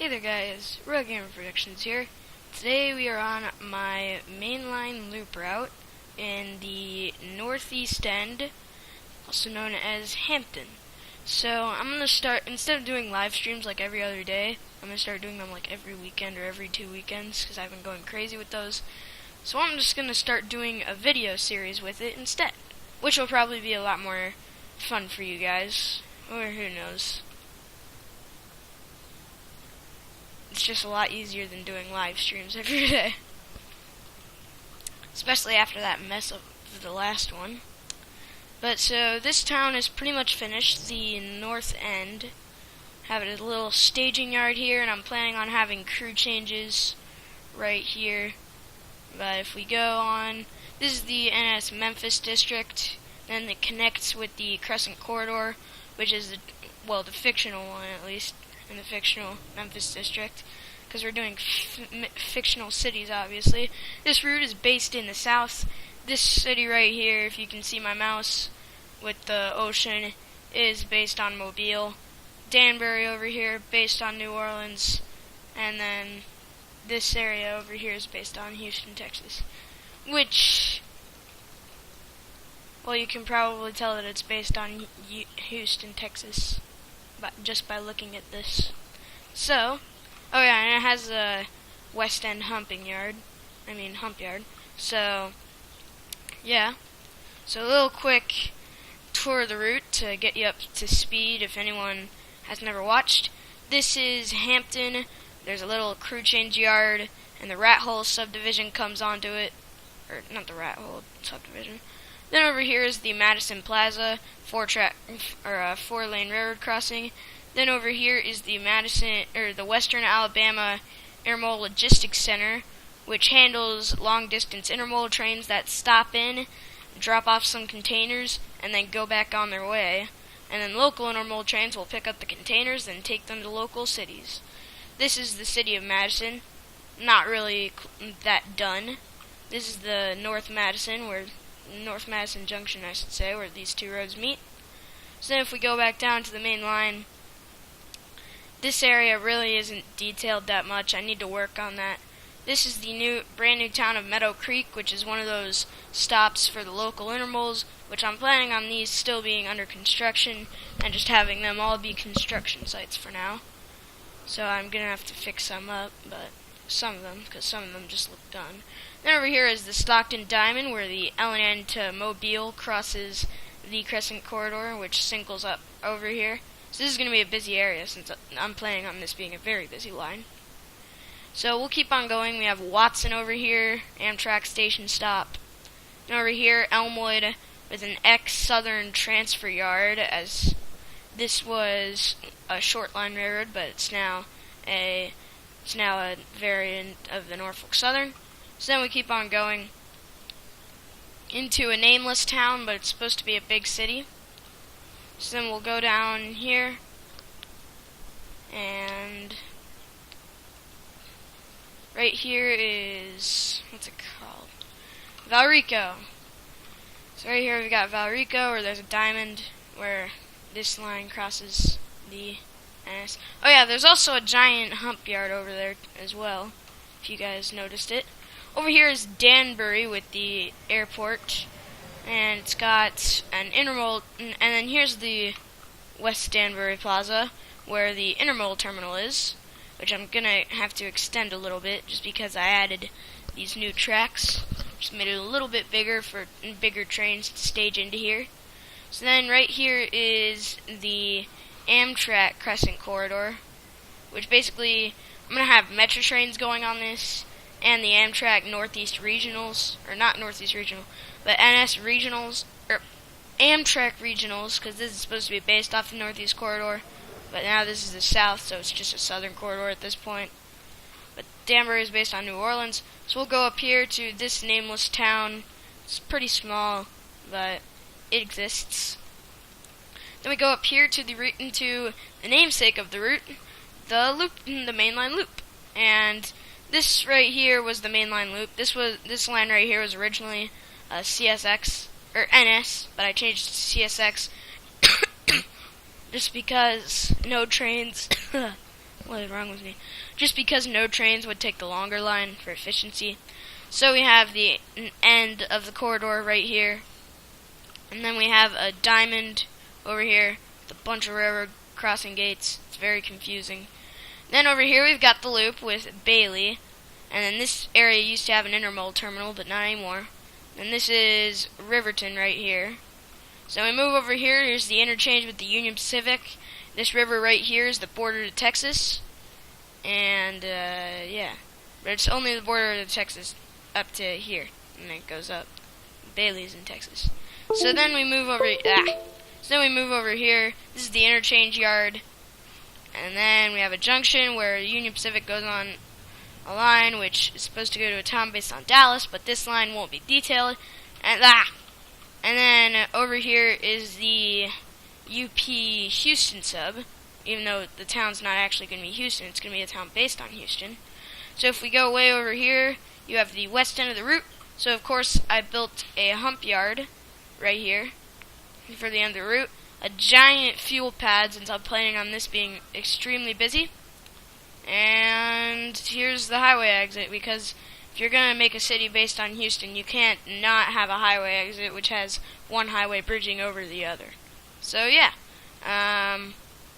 Hey there guys, Royal Gamer Productions here. Today we are on my mainline loop route in the northeast end, also known as Hampton. So I'm going to start, instead of doing live streams like every other day, I'm going to start doing them like every weekend or every 2 weekends because I've been going crazy with those. So I'm just going to start doing a video series with it instead, which will probably be a lot more fun for you guys, or who knows. It's just a lot easier than doing live streams every day. Especially after that mess of the last one. But so this town is pretty much finished. The north end. Have a little staging yard here, and I'm planning on having crew changes right here. But if we go on, this is the NS Memphis district. Then it connects with the Crescent Corridor, which is the fictional one at least. In the fictional Memphis district, because we're doing fictional cities, obviously. This route is based in the south. This city right here, if you can see my mouse with the ocean, is based on Mobile. Danbury over here, based on New Orleans. And then this area over here is based on Houston, Texas. Which, well, you can probably tell that it's based on Houston, Texas. Just by looking at this. So, oh yeah, and it has a West End hump yard. So, yeah. So a little quick tour of the route to get you up to speed if anyone has never watched. This is Hampton. There's a little crew change yard, and the Rat Hole subdivision comes onto it. Or, not the Rat Hole subdivision. Then over here is the Madison Plaza, four-lane railroad crossing. Then over here is the the Western Alabama Intermodal Logistics Center, which handles long-distance intermodal trains that stop in, drop off some containers, and then go back on their way. And then local intermodal trains will pick up the containers and take them to local cities. This is the city of Madison. Not really that done. This is the North Madison Junction, I should say, where these two roads meet. So then if we go back down to the main line, this area really isn't detailed that much. I need to work on that. This is the brand new town of Meadow Creek, which is one of those stops for the local intermodals, which I'm planning on these still being under construction and just having them all be construction sites for now. So I'm going to have to fix some up, but some of them, because some of them just look done. Then over here is the Stockton Diamond, where the L&N to Mobile crosses the Crescent Corridor, which singles up over here. So this is going to be a busy area, since I'm planning on this being a very busy line. So we'll keep on going. We have Watson over here, Amtrak station stop. And over here, Elmwood, with an ex-Southern transfer yard, as this was a short line railroad, but it's now a variant of the Norfolk Southern. So then we keep on going into a nameless town, but it's supposed to be a big city. So then we'll go down here, and right here is, what's it called? Valrico. So right here we've got Valrico, where there's a diamond where this line crosses the NS. Oh yeah, there's also a giant hump yard over there as well, if you guys noticed it. Over here is Danbury with the airport, and it's got an intermodal, and then here's the West Danbury Plaza, where the intermodal terminal is, which I'm going to have to extend a little bit, just because I added these new tracks. Just made it a little bit bigger for bigger trains to stage into here. So then right here is the Amtrak Crescent Corridor, which basically, I'm going to have metro trains going on this, and the Amtrak Northeast Regionals, or not Northeast Regional, but NS Regionals, or Amtrak Regionals, because this is supposed to be based off the Northeast Corridor, but now this is the South, so it's just a Southern Corridor at this point. But Danbury is based on New Orleans, so we'll go up here to this nameless town. It's pretty small, but it exists. Then we go up here to into the namesake of the route, the mainline loop, and this right here was the mainline loop. This line right here was originally CSX or NS, but I changed it to CSX just because no trains What is wrong with me? Just because no trains would take the longer line for efficiency. So we have the end of the corridor right here. And then we have a diamond over here with a bunch of railroad crossing gates. It's very confusing. Then over here we've got the loop with Bailey. And then this area used to have an intermodal terminal, but not anymore. And this is Riverton right here. So we move over here. Here's the interchange with the Union Pacific. This river right here is the border to Texas. And, yeah. But it's only the border to Texas up to here. And then it goes up. Bailey's in Texas. So then we move over... So then we move over here. This is the interchange yard. And then we have a junction where Union Pacific goes on a line which is supposed to go to a town based on Dallas, but this line won't be detailed. And then over here is the UP Houston sub, even though the town's not actually going to be Houston, it's going to be a town based on Houston. So if we go way over here, you have the west end of the route. So of course I built a hump yard right here for the end of the route. A giant fuel pad, since I'm planning on this being extremely busy. And here's the highway exit, because if you're going to make a city based on Houston, you can't not have a highway exit which has one highway bridging over the other. So yeah,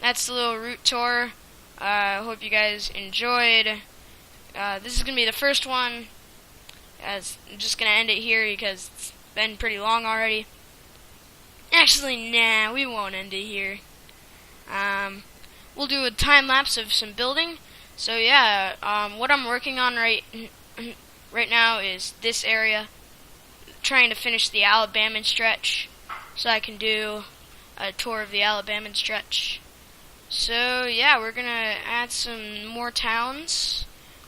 that's the little route tour. I hope you guys enjoyed. This is going to be the first one. As I'm just going to end it here because it's been pretty long already. Actually, nah, we won't end it here. We'll do a time lapse of some building. So yeah, what I'm working on right now is this area. Trying to finish the Alabama stretch, so I can do a tour of the Alabama stretch. So yeah, we're gonna add some more towns.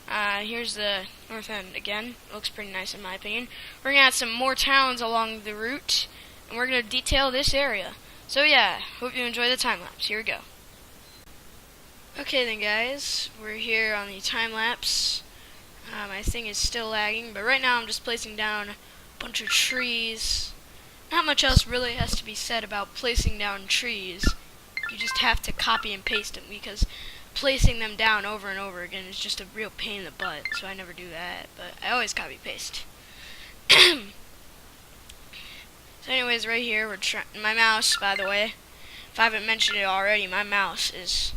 Here's the north end again. Looks pretty nice in my opinion. We're gonna add some more towns along the route, and we're gonna detail this area. So yeah, hope you enjoy the time lapse. Here we go. Okay then guys, we're here on the time lapse. My thing is still lagging, but right now I'm just placing down a bunch of trees. Not much else really has to be said about placing down trees. You just have to copy and paste them, because placing them down over and over again is just a real pain in the butt, so I never do that, but I always copy paste. So anyways, right here, we're my mouse, by the way, if I haven't mentioned it already, my mouse is,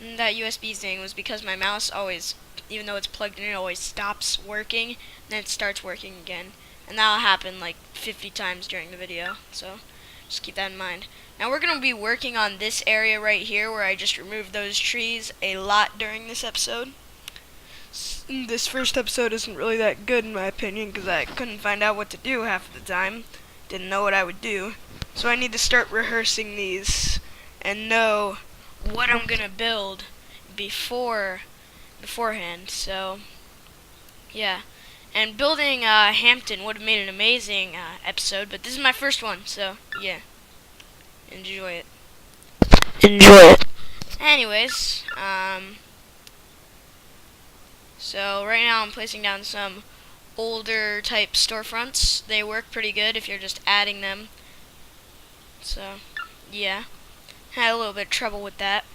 that USB thing was because my mouse always, even though it's plugged in, it always stops working, and then it starts working again. And that'll happen like 50 times during the video, so just keep that in mind. Now we're going to be working on this area right here where I just removed those trees a lot during this episode. This first episode isn't really that good in my opinion, because I couldn't find out what to do half the time. Didn't know what I would do. So I need to start rehearsing these and know what I'm going to build beforehand. So yeah. And building Hampton would have made an amazing episode, but this is my first one, so yeah. Enjoy it. Enjoy it. Anyways, so right now I'm placing down some older type storefronts. They work pretty good if you're just adding them. So, yeah. Had a little bit of trouble with that.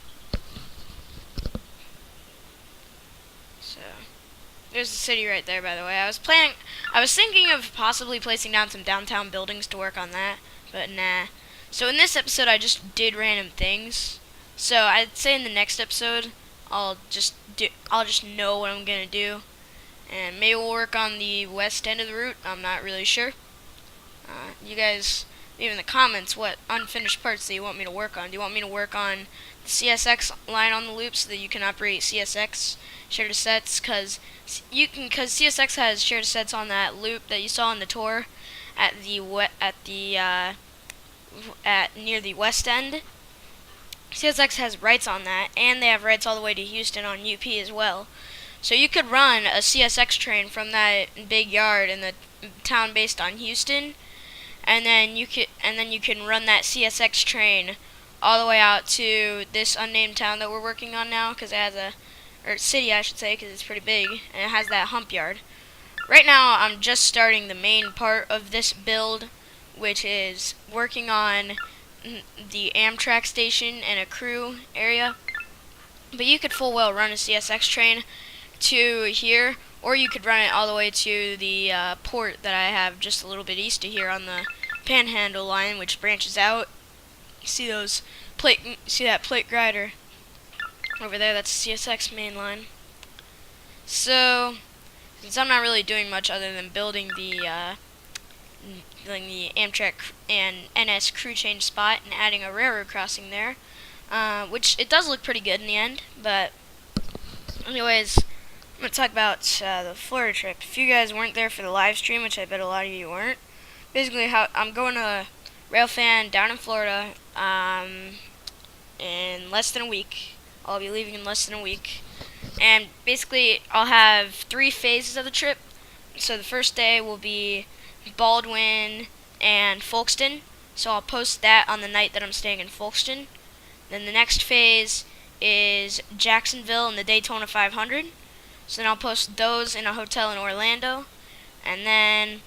So, there's the city right there, by the way. I was thinking of possibly placing down some downtown buildings to work on that, but nah. So in this episode, I just did random things. So I'd say in the next episode, I'll just know what I'm gonna do, and maybe we'll work on the west end of the route. I'm not really sure. You guys leave in the comments what unfinished parts that you want me to work on. Do you want me to work on the CSX line on the loop so that you can operate CSX shared sets? Because CSX has shared sets on that loop that you saw on the tour at near the west end. CSX has rights on that, and they have rights all the way to Houston on UP as well. So you could run a CSX train from that big yard in the town based on Houston, and then you can run that CSX train all the way out to this unnamed town that we're working on now, because it has or city I should say, because it's pretty big, and it has that hump yard. Right now I'm just starting the main part of this build, which is working on the Amtrak station and a crew area. But you could full well run a CSX train to here, or you could run it all the way to the port that I have just a little bit east of here on the Panhandle line, which branches out. See those see that plate grider over there? That's CSX Mainline. So, since I'm not really doing much other than building the Amtrak and NS crew change spot and adding a railroad crossing there, which it does look pretty good in the end. But anyways, I'm going to talk about the Florida trip. If you guys weren't there for the live stream, which I bet a lot of you weren't, basically how I'm going to Railfan down in Florida in less than a week. I'll be leaving in less than a week. And basically, I'll have 3 phases of the trip. So the first day will be Baldwin and Folkston. So I'll post that on the night that I'm staying in Folkston. Then the next phase is Jacksonville and the Daytona 500. So then I'll post those in a hotel in Orlando. And then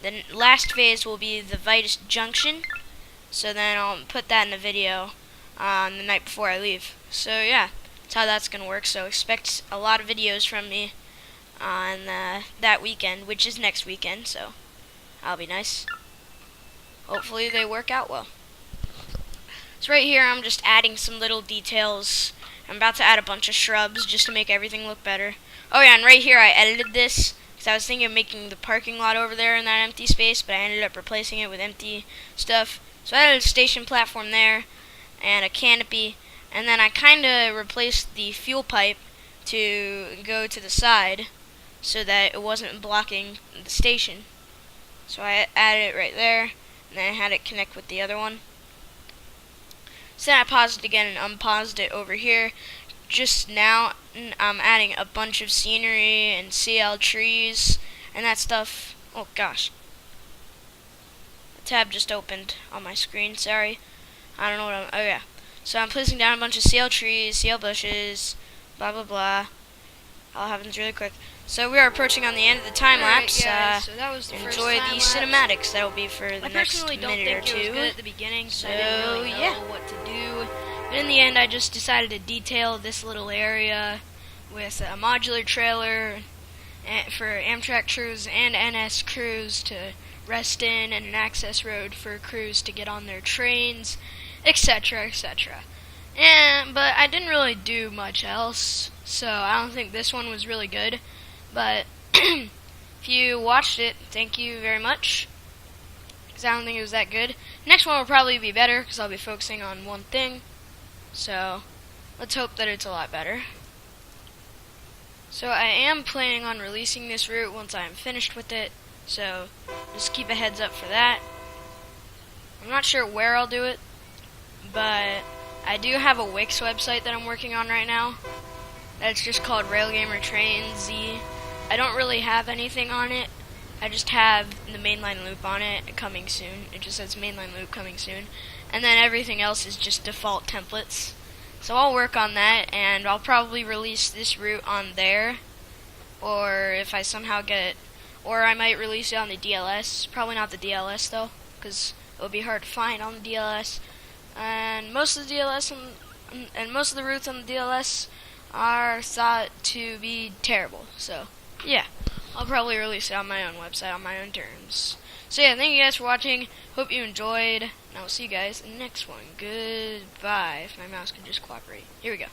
the last phase will be the Vitus Junction. So then I'll put that in the video the night before I leave. So yeah, that's how that's going to work. So expect a lot of videos from me on that weekend, which is next weekend. So that'll be nice. Hopefully they work out well. So right here I'm just adding some little details. I'm about to add a bunch of shrubs just to make everything look better. Oh yeah, and right here I edited this because I was thinking of making the parking lot over there in that empty space, but I ended up replacing it with empty stuff. So I added a station platform there and a canopy, and then I kind of replaced the fuel pipe to go to the side so that it wasn't blocking the station. So I added it right there, and then I had it connect with the other one. So then I paused it again and unpaused it over here. Just now I'm adding a bunch of scenery and CL trees and that stuff. Oh gosh. The tab just opened on my screen, sorry. I don't know what oh yeah. So I'm placing down a bunch of CL trees, CL bushes, blah blah blah. All happens really quick. So we are approaching on the end of the time lapse. So that was the enjoy first time the cinematics. That will be for the next personally don't minute or think it was two. good at the beginning, So I didn't really know what to do. But in the end, I just decided to detail this little area with a modular trailer for Amtrak crews and NS crews to rest in, and an access road for crews to get on their trains, etc., etc. But I didn't really do much else, so I don't think this one was really good. But if you watched it, thank you very much, because I don't think it was that good. Next one will probably be better, because I'll be focusing on one thing. So let's hope that it's a lot better. So I am planning on releasing this route once I'm finished with it, so just keep a heads up for that. I'm not sure where I'll do it, but I do have a Wix website that I'm working on right now. That's just called Railgamer Train Z. I don't really have anything on it. I just have the mainline loop on it coming soon. It just says mainline loop coming soon. And then everything else is just default templates. So I'll work on that, and I'll probably release this route on there. Or if I somehow get it, or I might release it on the DLS. Probably not the DLS though, because it would be hard to find on the DLS. And most of the DLS and most of the routes on the DLS are thought to be terrible. So yeah, I'll probably release it on my own website on my own terms. So yeah, thank you guys for watching. Hope you enjoyed, and I will see you guys in the next one. Goodbye. If my mouse can just cooperate. Here we go.